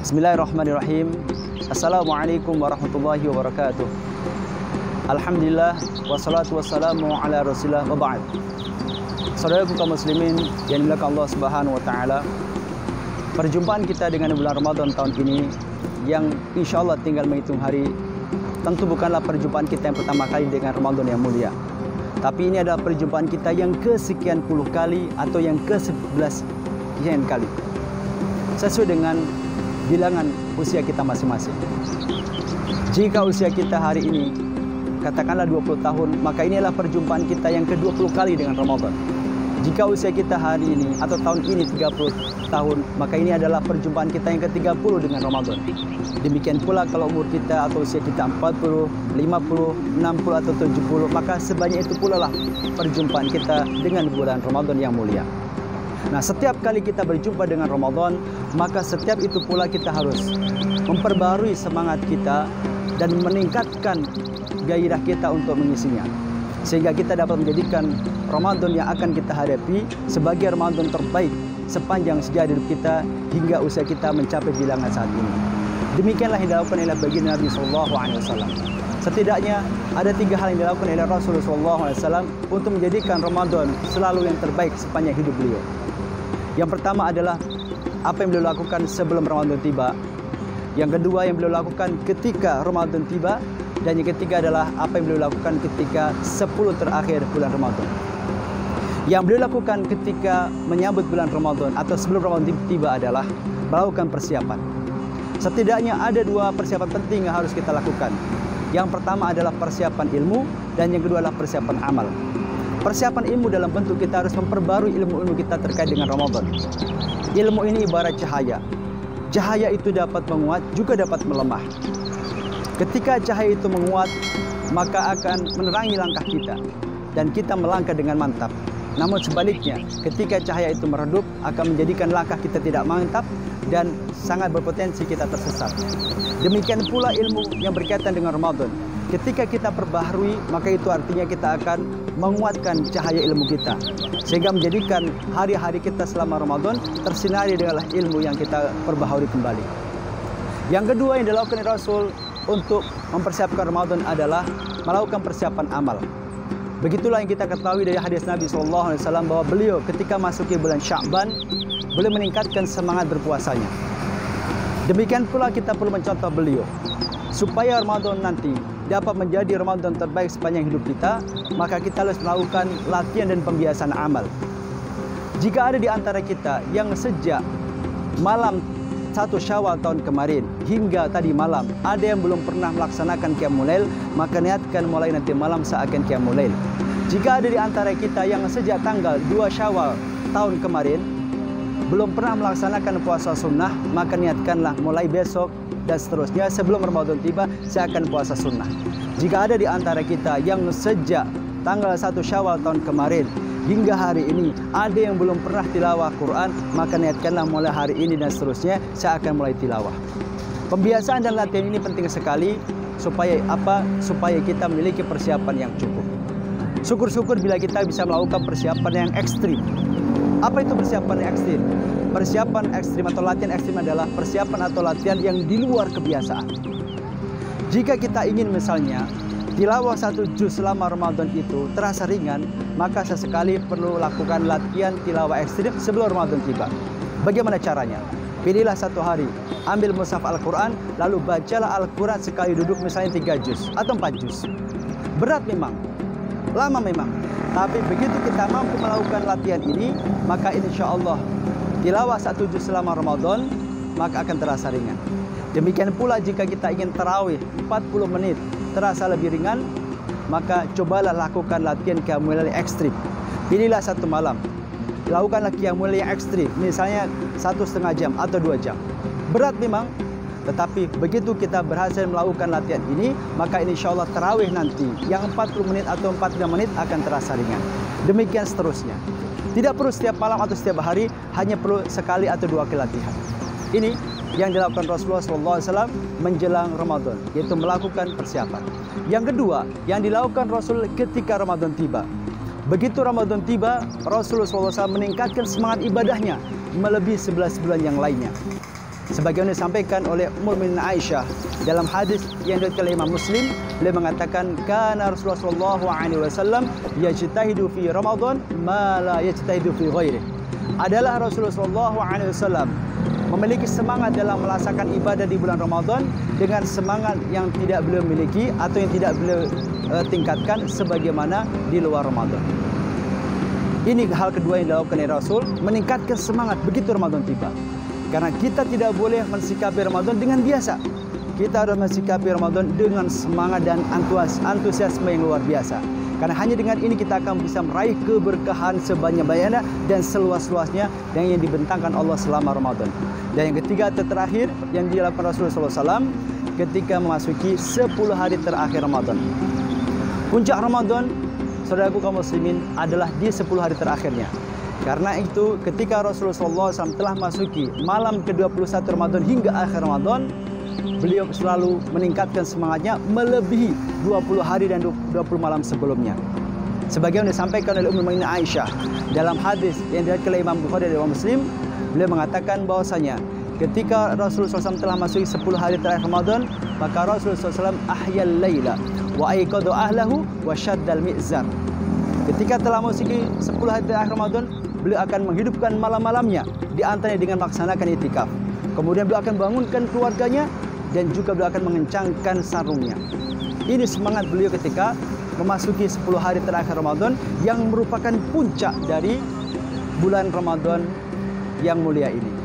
Bismillahirrahmanirrahim. Assalamualaikum warahmatullahi wabarakatuh. Alhamdulillah wassalatu wassalamu ala Rasulillah wa ba'd. Saudaraku kaum muslimin yang dimuliakan Allah Subhanahu wa taala. Perjumpaan kita dengan bulan Ramadan tahun ini yang insyaallah tinggal menghitung hari, tentu bukanlah perjumpaan kita yang pertama kali dengan Ramadan yang mulia. Tapi ini adalah perjumpaan kita yang kesekian puluh kali atau yang ke-11 sekian kali. Sesuai dengan bilangan usia kita masing-masing. Jika usia kita hari ini katakanlah 20 tahun, maka ini adalah perjumpaan kita yang ke-20 kali dengan Ramadan. Jika usia kita hari ini atau tahun ini 30 tahun, maka ini adalah perjumpaan kita yang ke-30 dengan Ramadan. Demikian pula kalau umur kita atau usia kita 40, 50, 60 atau 70, maka sebanyak itu pula lah perjumpaan kita dengan bulan Ramadan yang mulia. Nah, setiap kali kita berjumpa dengan Ramadan, maka setiap itu pula kita harus memperbarui semangat kita dan meningkatkan gairah kita untuk mengisinya. Sehingga kita dapat menjadikan Ramadan yang akan kita hadapi sebagai Ramadan terbaik sepanjang sejarah hidup kita hingga usia kita mencapai bilangan saat ini. Demikianlah yang dilakukan oleh baginda Nabi SAW. Setidaknya ada 3 hal yang dilakukan oleh Rasulullah SAW untuk menjadikan Ramadan selalu yang terbaik sepanjang hidup beliau. Yang pertama adalah apa yang beliau lakukan sebelum Ramadan tiba. Yang kedua yang beliau lakukan ketika Ramadan tiba. Dan yang ketiga adalah apa yang beliau lakukan ketika 10 terakhir bulan Ramadan. Yang beliau lakukan ketika menyambut bulan Ramadan atau sebelum Ramadan tiba adalah melakukan persiapan. Setidaknya ada 2 persiapan penting yang harus kita lakukan. Yang pertama adalah persiapan ilmu dan yang kedua adalah persiapan amal. Persiapan ilmu dalam bentuk kita harus memperbarui ilmu-ilmu kita terkait dengan Ramadan. Ilmu ini ibarat cahaya. Cahaya itu dapat menguat juga dapat melemah. Ketika cahaya itu menguat, maka akan menerangi langkah kita dan kita melangkah dengan mantap. Namun sebaliknya, ketika cahaya itu meredup, akan menjadikan langkah kita tidak mantap dan sangat berpotensi kita tersesat. Demikian pula ilmu yang berkaitan dengan Ramadan. Ketika kita perbaharui, maka itu artinya kita akan menguatkan cahaya ilmu kita. Sehingga menjadikan hari-hari kita selama Ramadan tersinari dengan ilmu yang kita perbaharui kembali. Yang kedua yang dilakukan oleh Rasul untuk mempersiapkan Ramadan adalah melakukan persiapan amal. Begitulah yang kita ketahui dari hadis Nabi SAW bahwa beliau ketika masuki bulan Sya'ban, beliau meningkatkan semangat berpuasanya. Demikian pula kita perlu mencontoh beliau. Supaya Ramadan nanti dapat menjadi Ramadan terbaik sepanjang hidup kita, maka kita harus melakukan latihan dan pembiasaan amal. Jika ada di antara kita yang sejak malam 1 Syawal tahun kemarin hingga tadi malam ada yang belum pernah melaksanakan Qiyamul Lail, maka niatkan mulai nanti malam seakan Qiyamul Lail. Jika ada di antara kita yang sejak tanggal 2 Syawal tahun kemarin belum pernah melaksanakan puasa sunnah, maka niatkanlah mulai besok dan seterusnya sebelum Ramadan tiba saya akan puasa sunnah. Jika ada di antara kita yang sejak tanggal 1 Syawal tahun kemarin hingga hari ini ada yang belum pernah tilawah Quran, maka niatkanlah mulai hari ini dan seterusnya saya akan mulai tilawah. Pembiasaan dan latihan ini penting sekali supaya apa? Supaya kita memiliki persiapan yang cukup. Syukur-syukur bila kita bisa melakukan persiapan yang ekstrim. Apa itu persiapan yang ekstrim? Persiapan ekstrim atau latihan ekstrim adalah persiapan atau latihan yang di luar kebiasaan. Jika kita ingin misalnya tilawah 1 juz selama Ramadan itu terasa ringan, maka sesekali perlu lakukan latihan tilawah ekstrim sebelum Ramadan tiba. Bagaimana caranya? Pilihlah 1 hari, ambil mushaf Al-Quran, lalu bacalah Al-Quran sekali duduk misalnya 3 juz atau 4 juz. Berat memang, lama memang. Tapi begitu kita mampu melakukan latihan ini, maka insya Allah tilawah 1 juz selama Ramadan, maka akan terasa ringan. Demikian pula jika kita ingin tarawih 40 menit terasa lebih ringan, maka cobalah lakukan latihan Qiyamul Lail ekstrim. Pilihlah 1 malam, lakukanlah Qiyamul Lail yang ekstrim, misalnya 1,5 jam atau 2 jam. Berat memang, tetapi begitu kita berhasil melakukan latihan ini, maka insya Allah tarawih nanti yang 40 menit atau 45 menit akan terasa ringan. Demikian seterusnya. Tidak perlu setiap malam atau setiap hari, hanya perlu sekali atau 2 kali latihan. Ini yang dilakukan Rasulullah SAW menjelang Ramadan, yaitu melakukan persiapan. Yang kedua, yang dilakukan Rasul ketika Ramadan tiba. Begitu Ramadan tiba, Rasulullah SAW meningkatkan semangat ibadahnya melebihi 11 bulan yang lainnya. Sebagaimana disampaikan oleh Ummul Mukminin Aisyah dalam hadis yang diriwayatkan oleh Imam Muslim, beliau mengatakan kana Rasulullah sallallahu alaihi wasallam yajtahidu fi Ramadan ma la yajtahidu fi ghairihi. Adalah Rasulullah sallallahu alaihi wasallam memiliki semangat dalam melaksanakan ibadah di bulan Ramadan dengan semangat yang tidak beliau miliki atau yang tidak beliau tingkatkan sebagaimana di luar Ramadan. Ini hal kedua yang dilakukan oleh Rasul, meningkatkan semangat begitu Ramadan tiba. Karena kita tidak boleh mensikapi Ramadan dengan biasa. Kita harus mensikapi Ramadan dengan semangat dan antusiasme yang luar biasa. Karena hanya dengan ini kita akan bisa meraih keberkahan sebanyak-banyaknya dan seluas-luasnya yang dibentangkan Allah selama Ramadan. Dan yang ketiga atau terakhir yang dilakukan Rasulullah SAW ketika memasuki 10 hari terakhir Ramadan. Puncak Ramadan, saudaraku kaum muslimin, adalah di 10 hari terakhirnya. Karena itu ketika Rasulullah SAW telah masuki malam ke-21 Ramadan hingga akhir Ramadan, beliau selalu meningkatkan semangatnya melebihi 20 hari dan 20 malam sebelumnya. Sebagaimana disampaikan oleh Ummul Mukminin Aisyah dalam hadis yang diriwayatkan oleh Imam Bukhari dan Imam Muslim, beliau mengatakan bahwasanya ketika Rasulullah SAW telah masuki 10 hari terakhir Ramadan, maka Rasulullah SAW ahyal laila wa aiqadha ahlahu wa syaddal mi'zar. Ketika telah masuki 10 hari terakhir Ramadan, beliau akan menghidupkan malam-malamnya di antaranya dengan melaksanakan itikaf. Kemudian beliau akan bangunkan keluarganya dan juga beliau akan mengencangkan sarungnya. Ini semangat beliau ketika memasuki 10 hari terakhir Ramadan yang merupakan puncak dari bulan Ramadan yang mulia ini.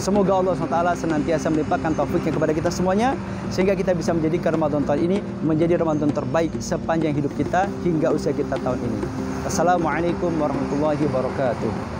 Semoga Allah SWT senantiasa melimpahkan taufiknya kepada kita semuanya sehingga kita bisa menjadikan Ramadan tahun ini menjadi Ramadan terbaik sepanjang hidup kita hingga usia kita tahun ini. Assalamualaikum warahmatullahi wabarakatuh.